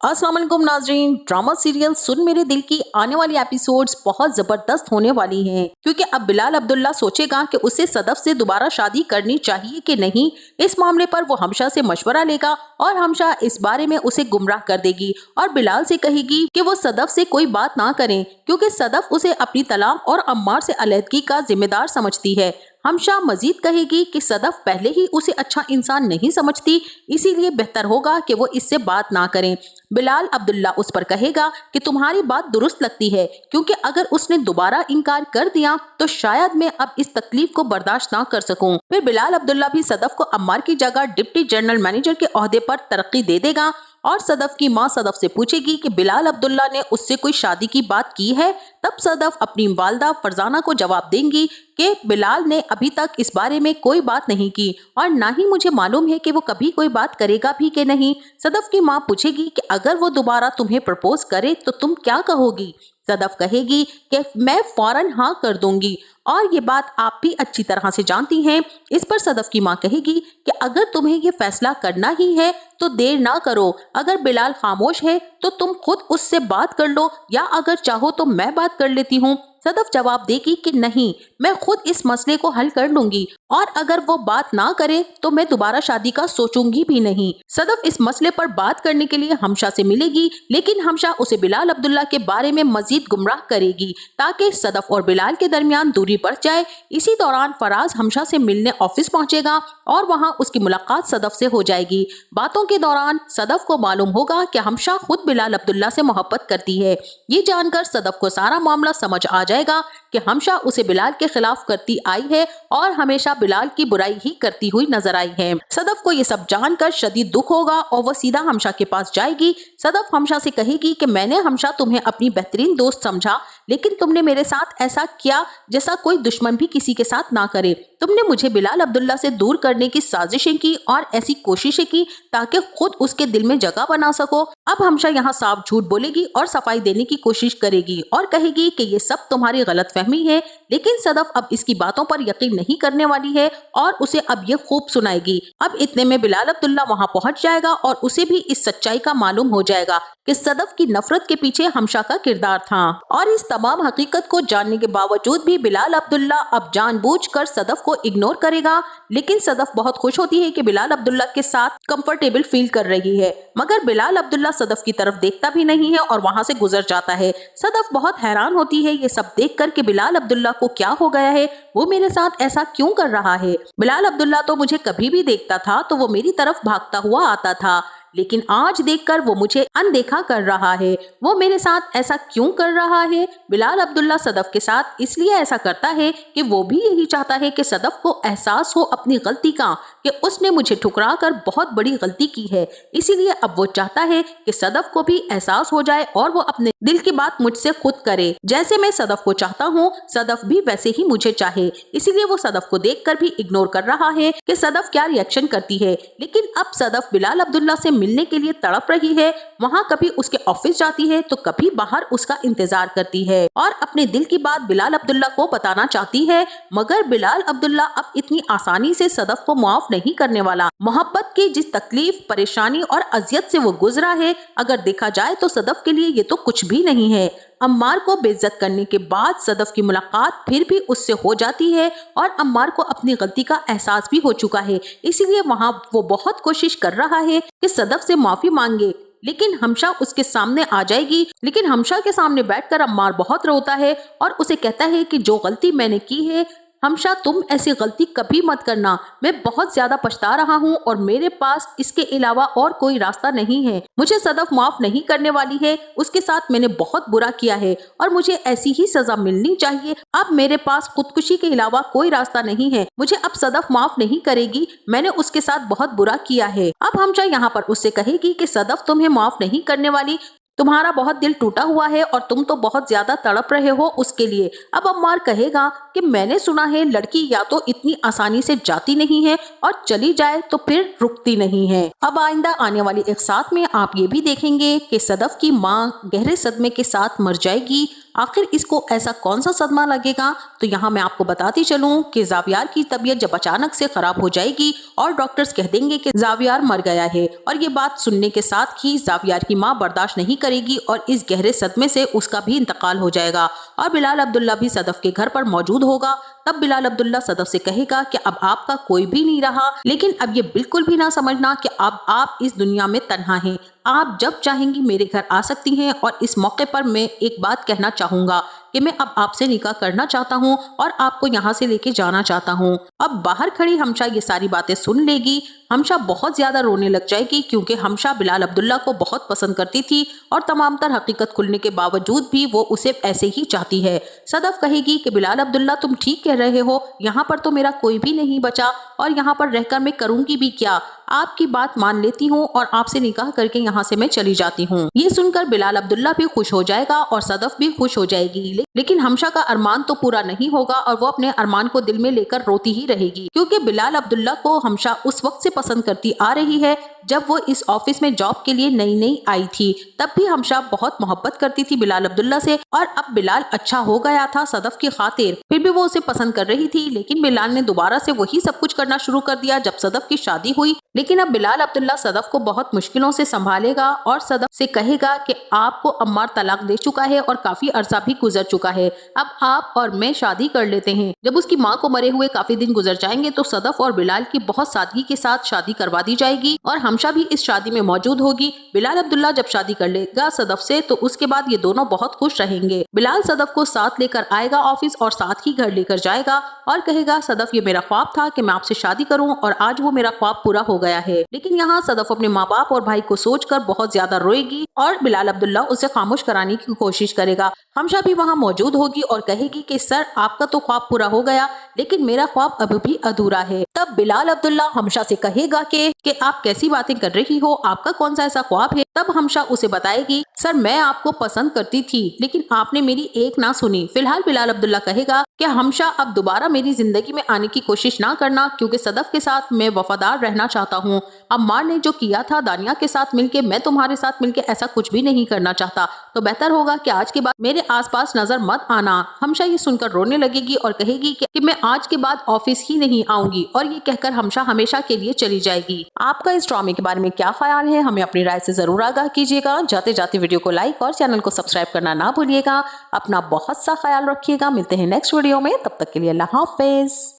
अस्सलाम वालेकुम नाजरीन। ड्रामा सीरियल सुन मेरे दिल की आने वाली एपिसोड्स बहुत जबरदस्त होने वाली हैं, क्योंकि अब बिलाल अब्दुल्ला सोचेगा कि उसे सदफ से दोबारा शादी करनी चाहिए कि नहीं। इस मामले पर वो हमशा से मशवरा लेगा और हमशा इस बारे में उसे गुमराह कर देगी और बिलाल से कहेगी कि वो सदफ से कोई बात ना करें, क्योंकि सदफ उसे अपनी तलाक और अम्मार से अलहदगी का जिम्मेदार समझती है। हमशा मजीद कहेगी कि सदफ पहले ही उसे अच्छा इंसान नहीं समझती, इसीलिए बेहतर होगा कि वो इससे बात ना करें। बिलाल अब्दुल्ला उस पर कहेगा कि तुम्हारी बात दुरुस्त लगती है, क्योंकि अगर उसने दोबारा इनकार कर दिया तो शायद मैं अब इस तकलीफ को बर्दाश्त ना कर सकूं। फिर बिलाल अब्दुल्ला भी सदफ को अम्मार की जगह डिप्टी जनरल मैनेजर के ओहदे पर तरक्की दे देगा और सदफ की मां सदफ से पूछेगी कि बिलाल अब्दुल्ला ने उससे कोई शादी की बात की है। तब सदफ अपनी वालदा फरजाना को जवाब देंगी कि बिलाल ने अभी तक इस बारे में कोई बात नहीं की और ना ही मुझे मालूम है कि वो कभी कोई बात करेगा भी कि नहीं। सदफ की मां पूछेगी कि अगर वो दोबारा तुम्हें प्रपोज करे तो तुम क्या कहोगी। सदफ कहेगी कि मैं फौरन हाँ कर दूंगी और ये बात आप भी अच्छी तरह से जानती हैं। इस पर सदफ की मां कहेगी कि अगर तुम्हें ये फैसला करना ही है तो देर ना करो। अगर बिलाल खामोश है तो तुम खुद उससे बात कर लो, या अगर चाहो तो मैं बात कर लेती हूँ। सदफ जवाब देगी कि नहीं, मैं खुद इस मसले को हल कर लूंगी और अगर वो बात ना करे तो मैं दोबारा शादी का सोचूंगी भी नहीं। सदफ इस मसले पर बात करने के लिए हमशा से मिलेगी, लेकिन हमशा उसे बिलाल अब्दुल्ला के बारे में मजीद गुमराह करेगी ताकि सदफ और बिलाल के दरमियान दूरी बढ़ जाए। इसी दौरान फराज हमशा से मिलने ऑफिस पहुंचेगा और वहां उसकी मुलाकात सदफ से हो जाएगी। बातों के दौरान सदफ को मालूम होगा कि हमशा खुद बिलाल अब्दुल्ला से मोहब्बत करती है। ये जानकर सदफ को सारा मामला समझ आ जाएगा कि हमशा उसे बिलाल के खिलाफ करती आई है और हमेशा बिलाल की बुराई ही करती हुई नजर आई है। सदफ को ये सब जानकर शदीद दुख होगा और वह सीधा हमशा के पास जाएगी। सदफ हमशा से कहेगी कि मैंने हमशा तुम्हें अपनी बेहतरीन दोस्त समझा, लेकिन तुमने मेरे साथ ऐसा किया जैसा कोई दुश्मन भी किसी के साथ ना करे। तुमने मुझे बिलाल अब्दुल्ला से दूर करने की साजिशें की और ऐसी कोशिशें की ताकि खुद उसके दिल में जगह बना सको। अब हमशा यहाँ साफ झूठ बोलेगी और सफाई देने की कोशिश करेगी और कहेगी कि ये सब तुम्हारी गलतफहमी है, लेकिन सदफ अब इसकी बातों पर यकीन नहीं करने वाली है और उसे अब ये खूब सुनाएगी। अब इतने में बिलाल अब्दुल्ला वहाँ पहुँच जाएगा और उसे भी इस सच्चाई का मालूम हो जाएगा कि सदफ की नफरत के पीछे हमशा का किरदार था। और इस तमाम हकीकत को जानने के बावजूद भी बिलाल अब्दुल्ला अब जानबूझकर सदफ को इग्नोर करेगा, लेकिन सदफ बहुत खुश होती है कि बिलाल अब्दुल्ला के साथ कंफर्टेबल फील कर रही है। मगर बिलाल अब्दुल्ला सदफ की तरफ देखता भी नहीं है और वहां से गुजर जाता है। सदफ बहुत हैरान होती है ये सब देखकर कि बिलाल अब्दुल्ला को क्या हो गया है, वो मेरे साथ ऐसा क्यों कर रहा है। बिलाल अब्दुल्ला तो मुझे कभी भी देखता था तो वो मेरी तरफ भागता हुआ आता था, लेकिन आज देखकर वो मुझे अनदेखा कर रहा है। वो मेरे साथ ऐसा क्यों कर रहा है। बिलाल अब्दुल्ला सदफ के साथ इसलिए ऐसा करता है कि वो भी यही चाहता है कि सदफ को एहसास हो अपनी गलती का, कि उसने मुझे ठुकरा कर बहुत बड़ी गलती की है। इसीलिए अब वो चाहता है कि सदफ को भी एहसास हो जाए और वो अपने दिल की बात मुझसे खुद करे। जैसे मैं सदफ को चाहता हूँ सदफ भी वैसे ही मुझे चाहे। इसीलिए वो सदफ को देखकर भी इग्नोर कर रहा है कि सदफ क्या रिएक्शन करती है। लेकिन अब सदफ बिलाल अब्दुल्ला से मिलने के लिए तड़प रही है। वहाँ कभी उसके ऑफिस जाती है तो कभी बाहर उसका इंतजार करती है और अपने दिल की बात बिलाल अब्दुल्ला को बताना चाहती है। मगर बिलाल अब्दुल्ला अब इतनी आसानी से सदफ को माफ नहीं करने वाला। मोहब्बत की जिस तकलीफ, परेशानी और अजियत से वो गुजरा है, अगर देखा जाए तो सदफ के लिए ये तो कुछ भी नहीं है। अम्मार को बेइज्जत करने के बाद सदफ की मुलाकात फिर भी उससे हो जाती है और अम्मार को अपनी गलती का एहसास भी हो चुका है। इसीलिए वहाँ वो बहुत कोशिश कर रहा है कि सदफ से माफी मांगे, लेकिन हमशा उसके सामने आ जाएगी। लेकिन हमशा के सामने बैठकर अम्मार बहुत रोता है और उसे कहता है कि जो गलती मैंने की है हमशा, तुम ऐसी गलती कभी मत करना। मैं बहुत ज्यादा पछता रहा हूँ और मेरे पास इसके अलावा और कोई रास्ता नहीं है। मुझे सदफ माफ नहीं करने वाली है, उसके साथ मैंने बहुत बुरा किया है और मुझे ऐसी ही सजा मिलनी चाहिए। अब मेरे पास खुदकुशी के अलावा कोई रास्ता नहीं है। मुझे अब सदफ माफ नहीं करेगी, मैंने उसके साथ बहुत बुरा किया है। अब हमशा यहाँ पर उससे कहेगी कि सदफ तुम्हें माफ नहीं करने वाली, तुम्हारा बहुत दिल टूटा हुआ है और तुम तो बहुत ज्यादा तड़प रहे हो उसके लिए। अब अम्मार कहेगा کہ میں نے سنا ہے لڑکی یا تو اتنی آسانی سے جاتی نہیں ہے اور چلی جائے تو پھر رکتی نہیں ہے۔ اب آئندہ آنے والی اقساط میں آپ یہ بھی دیکھیں گے کہ صدف کی ماں گہرے صدمے کے ساتھ مر جائے گی۔ آخر اس کو ایسا کون سا صدمہ لگے گا؟ تو یہاں میں آپ کو بتاتی چلوں کہ زاویار کی طبیعت جب اچانک سے خراب ہو جائے گی اور ڈاکٹرز کہہ دیں گے کہ زاویار مر گیا ہے، اور یہ بات سننے کے ساتھ ہی زاویار کی ماں برداشت نہیں کرے گی اور اس گہرے صدمے سے اس کا بھی انتقال ہو جائے گا، اور بلال عبداللہ بھی صدف کے گھر پر موجود ہوگا۔ تب بلال عبداللہ صدف سے کہے گا کہ اب آپ کا کوئی بھی نہیں رہا، لیکن اب یہ بالکل بھی نہ سمجھنا کہ اب آپ اس دنیا میں تنہا ہیں، آپ جب چاہیں گی میرے گھر آ سکتی ہیں، اور اس موقع پر میں ایک بات کہنا چاہوں گا کہ میں اب آپ سے نکاح کرنا چاہتا ہوں اور آپ کو یہاں سے لے کے جانا چاہتا ہوں۔ اب باہر کھڑی ہمشہ یہ ساری باتیں سن لے گی۔ ہمشہ بہت زیادہ رونے لگ جائے گی کیونکہ ہمشہ بلال عبداللہ کو بہت پسند کرتی تھی اور تمام تر حقیقت کھلنے کے باوجود بھی وہ اسے ایسے ہی چاہتی ہے۔ صدف کہے گی کہ بلال عبداللہ تم ٹھیک کہہ رہے ہو، یہاں پر تو میرا کوئی بھی نہیں بچا اور یہاں پر رہ کر میں کروں گی بھی کیا؟ آپ کی بات مان لیتی ہوں اور آپ سے نکاح کر کے یہاں سے میں چلی جاتی ہوں۔ یہ سن کر بلال عبداللہ بھی خوش ہو جائے گا اور صدف بھی خوش ہو جائے گی، لیکن ہمشہ کا ارمان تو پورا نہیں ہوگا اور وہ اپنے ارمان کو دل میں لے کر روتی ہی رہے گی، کیونکہ بلال عبداللہ کو ہمشہ اس وقت سے پسند کرتی آ رہی ہے جب وہ اس آفس میں جاب کے لیے نئی آئی تھی۔ تب بھی ہمشہ بہت محبت کرتی تھی بلال عبداللہ سے، اور اب بلال اچھا ہو گیا تھا صدف کی خاطر، پھر بھی وہ اسے پسند کر رہی تھی، لیکن بلال نے دوبارہ سے وہی سب کچھ کرنا شروع کر دیا جب صدف کی شادی ہوئی۔ لیکن اب بلال عبداللہ صدف کو بہت مشکلوں سے سنبھالے گا اور صدف سے کہے گا کہ آپ کو عمار طلاق دے چکا ہے اور کافی عرصہ بھی گزر چکا ہے، اب آپ اور میں شادی کر لیتے ہیں۔ جب اس کی ماں کو مرے ہوئے کافی دن گزر جائیں گے تو صدف اور بلال کی بہت سادگی کے ساتھ شادی کروا دی جائے گی اور ہمشہ بھی اس شادی میں موجود ہوگی۔ بلال عبداللہ جب شادی کر لے گا صدف سے تو اس کے بعد یہ دونوں بہت خوش رہیں گے۔ بلال صدف کو ساتھ لے کر آئے گا آفس اور ساتھ ہی گھر لے کر جائے گا اور کہے گا صدف یہ میرا خواب تھا کہ میں آپ سے شادی کروں اور آج وہ میرا خواب پورا ہو گیا ہے۔ لیکن یہاں صدف اپنے ماں باپ اور بھائی کو سوچ کر بہت زیادہ روئے گی اور بلال عبداللہ اسے خاموش کرانے کی کوشش کرے گا۔ ہمشہ بھی وہاں موجود ہوگی اور کہے گی کہ سر آپ کا تو خواب پورا ہو گیا لیکن میرا خواب ابھی بھی ادھورا ہے۔ تب بلال عبداللہ ہمشہ سے کہے گا کہ آپ کیسی باتیں کر رہی ہو، آپ کا کون سا ایسا خواب ہے؟ تب ہمشہ اسے بتائے گی سر میں آپ کو پسند کرتی تھی لیکن آپ نے میری ایک نہ سنی۔ فی الحال بلال عبداللہ کہے گا کہ ہمشہ اب دوبارہ میری زندگی میں آنے کی کوشش نہ کرنا کیونکہ صدف کے ساتھ میں وفادار رہنا چاہتا ہوں۔ عمار نے جو کیا تھا دانیہ کے ساتھ مل کے میں تمہارے ساتھ مل کے ایسا کچھ بھی نہیں کرنا چاہتا، تو بہتر ہوگا کہ آج کے بعد میرے آس پاس نظر مت آنا۔ ہمشہ یہ سن کر رونے لگے گی اور کہے گی کہ میں آج کے بعد آفس ہی نہیں آؤں گی، اور یہ کہہ کر ہمشہ ہمیشہ کے لیے چلی جائے گی۔ آپ کا اس ڈرامے کے بارے میں کیا خیال ہے؟ ہمیں اپنی رائے سے ضرور آگاہ کیجیے گا۔ جاتے جاتے ویڈیو کو لائک اور چینل کو سبسکرائب کرنا نہ بھولیے گا۔ اپنا بہت سا خیال رکھیے گا۔ ملتے ہیں نیکسٹ ویڈیو میں، تب تک کے لیے اللہ حافظ۔